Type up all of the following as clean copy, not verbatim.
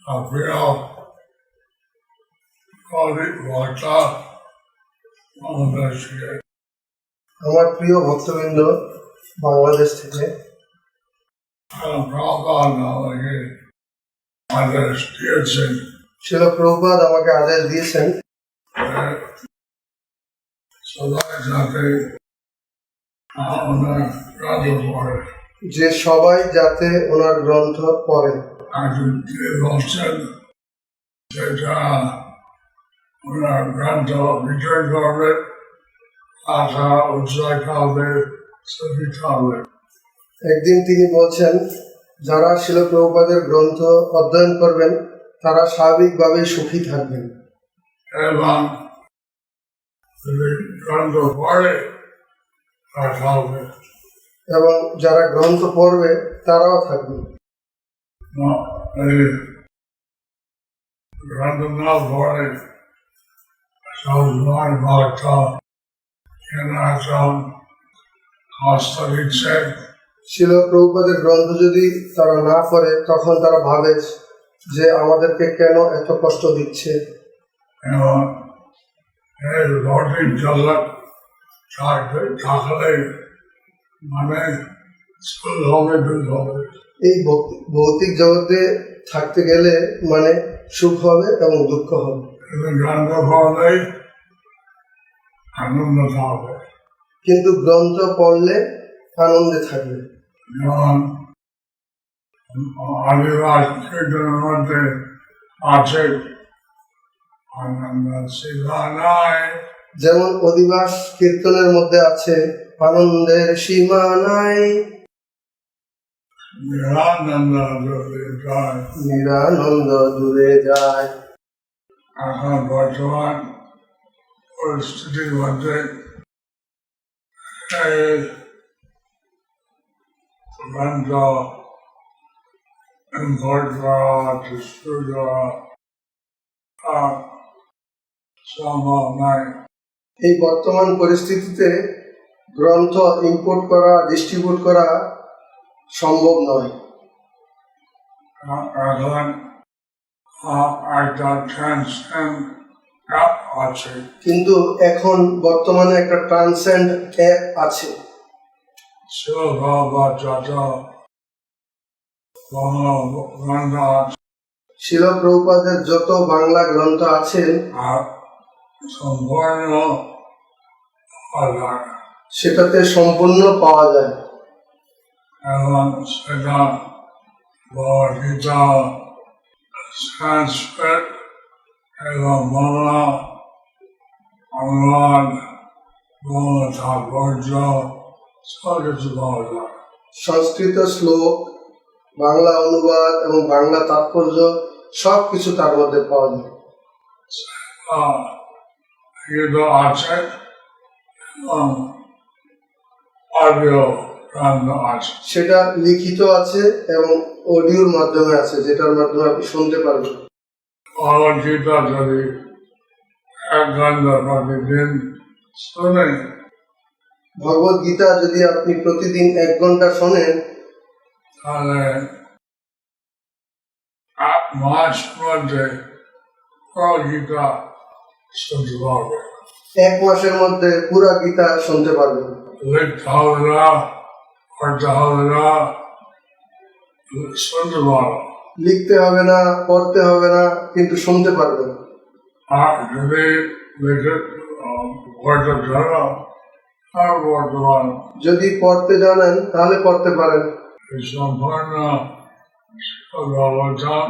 প্রিয় ভক্তা বাংলাদেশ থেকে, আমার প্রিয় ভক্তবৃন্দ বাংলাদেশ থেকে, প্রভুপাদ আমাকে আদেশ দিয়েছেন শিল প্রভুপাদ আমাকে আদেশ দিয়েছেন সবাই যাতে ওনার গ্রন্থ পড়ে। যে সবাই যাতে ওনার গ্রন্থ পড়ে। এখন তিনি বলছেন যেটা ওনার গ্রন্থ বিজয় করবে, আশা উৎসাহ হবে, সুখী হবে। একদিন তিনি বলছেন, যারা শিল প্রভুপাদের গ্রন্থ অধ্যয়ন করবেন তারা স্বাভাবিকভাবেই সুখী থাকবেন, এবং গ্রন্থ পড়ে তারা হবে, এবং যারা গ্রন্থ পড়বে তারাও থাকবে। গ্রন্থ না পড়ে সবসময় ভক্ত কষ্ট দিচ্ছে। শিল প্রভুপাদের গ্রন্থ যদি তারা না পড়ে তখন তারা ভাবে যে আমাদেরকে কেন এত কষ্ট দিচ্ছে। এবং এই ভৌতিক জগৎ থাকলে মানে সুখ হবে, দুঃখ হবে। এই ভৌতিক জগতে থাকতে গেলে মানে সুখ হবে এবং দুঃখ হবে। গ্রন্থ পড়লে আনন্দ থাকবে। কিন্তু গ্রন্থ পড়লে আনন্দে থাকবে। যেমন আদিবাস কীর্তনের মধ্যে আছে আনন্দ সীমা নাই, যেমন অধিবাস কীর্তনের মধ্যে আছে আনন্দের সীমা নাই, নিরানন্দ দূরে যায়। নিরানন্দ দূরে যায়। এখন বর্তমান পরিস্থিতির মধ্যে এই গ্রন্থ ইম্পোর্ট করা, ডিস্ট্রিবিউট করা সম্ভব নয়। এই বর্তমান পরিস্থিতিতে গ্রন্থ ইম্পোর্ট করা, ডিস্ট্রিবিউট করা সম্ভব নয়। এখন একটা ট্রান্সেন্ড অ্যাপ আছে, কিন্তু এখন বর্তমানে একটা ট্রান্সেন্ড অ্যাপ আছে। শিলপ্রভুপাদ যত বাংলা গ্রন্থ আছে শিল প্রভুপাদের যত বাংলা গ্রন্থ আছে আর সম্পূর্ণ আলাদা, সেটাতে সম্পূর্ণ পাওয়া যায়। এবং সেটা ভগবদ্গীতা, সংস্কৃত এবং বাংলা অনুবাদ, বাংলা তাৎপর্য সব কিছু পাওয়া যায়। সংস্কৃত শ্লোক, বাংলা অনুবাদ এবং বাংলা তাৎপর্য সব কিছু তার মধ্যে পাওয়া যায়। কিন্তু আছে এবং অডিও গ্রন্থ আছে। সেটা লিখিত আছে এবং অডিওর মাধ্যমে আছে, যেটার মাধ্যমে আপনি শুনতে পারবেন। ভগবদ্গীতা যদি এক ঘন্টা প্রতিদিন শোনেন, ভগবত গীতা যদি আপনি প্রতিদিন 1 ঘন্টা শোনেন তাহলে 8 মাস মধ্যে পুরো গীতা শুনতে পারবে। 1 মাসের মধ্যে পুরা গীতা শুনতে পারবেন। লিখতে হবে না, পড়তে হবে না, শুনতে পারো। লিখতে হবে না, পড়তে হবে না, কিন্তু শুনতে পারবেন। আর যদি লিখে পড়তে জানো আর পড়তে পারো। যদি পড়তে জানেন তাহলে পড়তে পারেন। এই সম্পূর্ণ ব্যবধান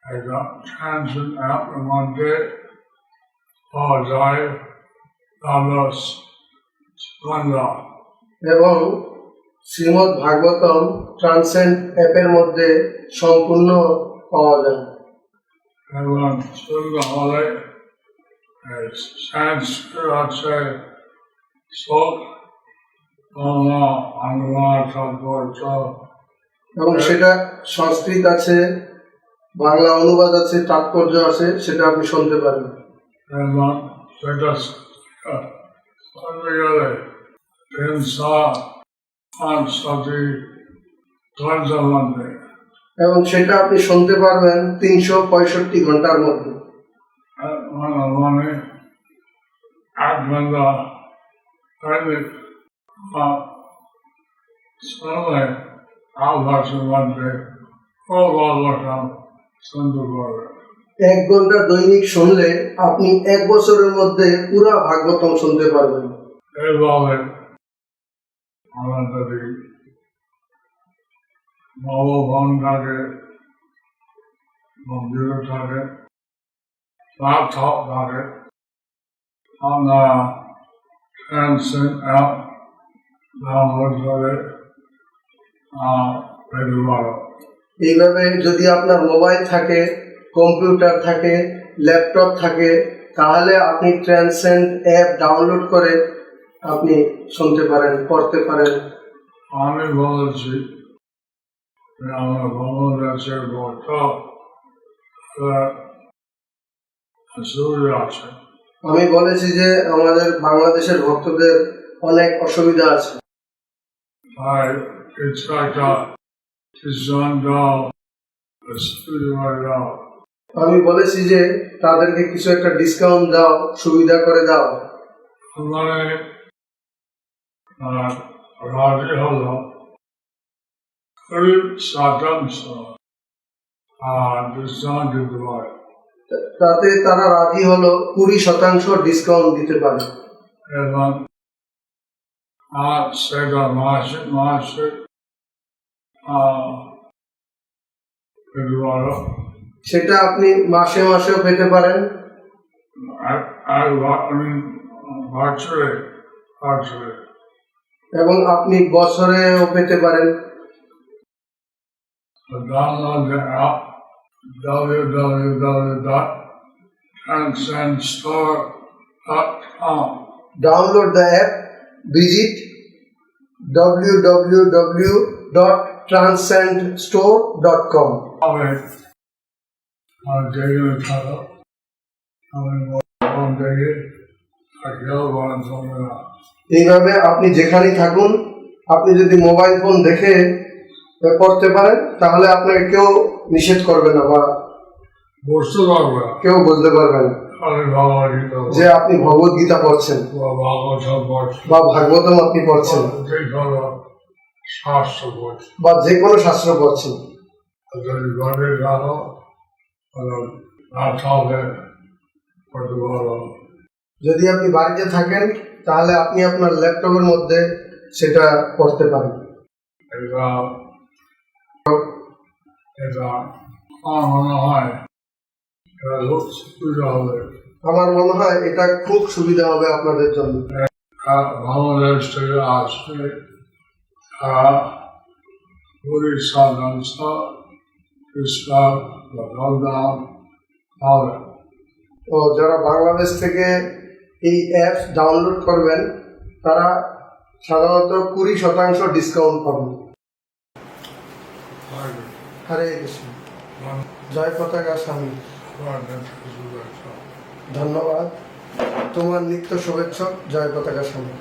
একটা ট্রান্সেন্ড অ্যাপের মধ্যে পাওয়া যায়। এবং শ্রীমদ্ ভাগবতম ট্রান্সেন্ড অ্যাপের মধ্যে সম্পূর্ণ পাওয়া যায়। এবং শুনতে হলে সংস্কৃত আছে, শ্লোক, বাংলা অনুবাদ, তাৎপর্য, এবং সেটা সংস্কৃত আছে, বাংলা অনুবাদ আছে, তাৎপর্য আছে, সেটা আপনি শুনতে পারেন। এবং সেটা শুনতে গেলে 365 ঘন্টার মধ্যে এবং সেটা আপনি শুনতে পারবেন 365 ঘন্টার মধ্যে। মানে 1 ঘন্টা দৈনিক শুনলে আভাসের মধ্যে গল্পটা শুনতে পারবে। 1 ঘন্টা দৈনিক শুনলে আপনি 1 বছরের মধ্যে পুরা ভাগবতম শুনতে পারবেন। এইভাবে আমরা যদি নবভবন থাকে, মন্দির থাকে, ল্যাপটপ থাকে, আমরা ট্রান্সেন্ট অ্যাপ ডাউনলোড করে পেতে পারো। এইভাবে যদি আপনার মোবাইল থাকে, কম্পিউটার থাকে, ল্যাপটপ থাকে, তাহলে আপনি ট্রান্সেন্ড অ্যাপ ডাউনলোড করে আপনি শুনতে পারেন, পড়তে পারেন। আমি বলেছি যে আমার বাংলাদেশের বড়টা অসুবিধা আছে। আমি বলেছি যে আমাদের বাংলাদেশের ভক্তদের অনেক অসুবিধা আছে, তাই কিছু একটা ডিসকাউন্ট দাও, সুবিধা দাও। আমি বলেছি যে তাদেরকে কিছু একটা ডিসকাউন্ট দাও, সুবিধা করে দাও। মানে রাজি হলো 20% ডিসকাউন্ট দিতে পারে। তাতে তারা রাজি হলো 20% ডিসকাউন্ট দিতে পারে। এবং সেটা মাসে মাসে পেতে পারো। সেটা আপনি মাসে মাসেও পেতে পারেন বছরে এবং আপনি বছরেও পেতে পারেন। download the app www.transcendstore.com. Download the app, visit www.transcendstore.com. আমি যেগুলো থাকো আমি থেকে থাকলেও বরং চলবে না। এইভাবে আপনি যেখানেই থাকুন, আপনি যদি মোবাইল ফোন দেখে পড়তে পারেন তাহলে আপনাকে কেউ নিষেধ করবে না বা বুঝতে পারবে না কেউ বলতে পারবে না আমি ভগবদ্গীতা যে আপনি ভগবত গীতা পড়ছেন ভাগবত পড়ছি বা ভাগবতম আপনি পড়ছেন যে কোনো শাস্ত্র পড়ছি বা যে কোনো শাস্ত্র পড়ছেন। যদি ঘরে যাবো ল্যাপটপে পড়তে পারো। যদি আপনি বাড়িতে থাকেন তাহলে আপনি আপনার ল্যাপটপের মধ্যে সেটা পড়তে পারেন। এটা আমার মনে হয় এটা সুবিধা হবে। আমার মনে হয় এটা খুব সুবিধা হবে আপনাদের জন্য। বাংলাদেশ থেকে আসছে উড়িষ্যা সংস্থা ইসলাম লকডাউন হবে। তো যারা বাংলাদেশ থেকে এই অ্যাপ ডাউনলোড করবেন তারা সাধারণত 20% ডিসকাউন্ট পাবেন। হরে কৃষ্ণ, জয় পতাকা স্বামী। ধন্যবাদ। তোমার নিত্য শুভেচ্ছক, জয় পতাকা স্বামী।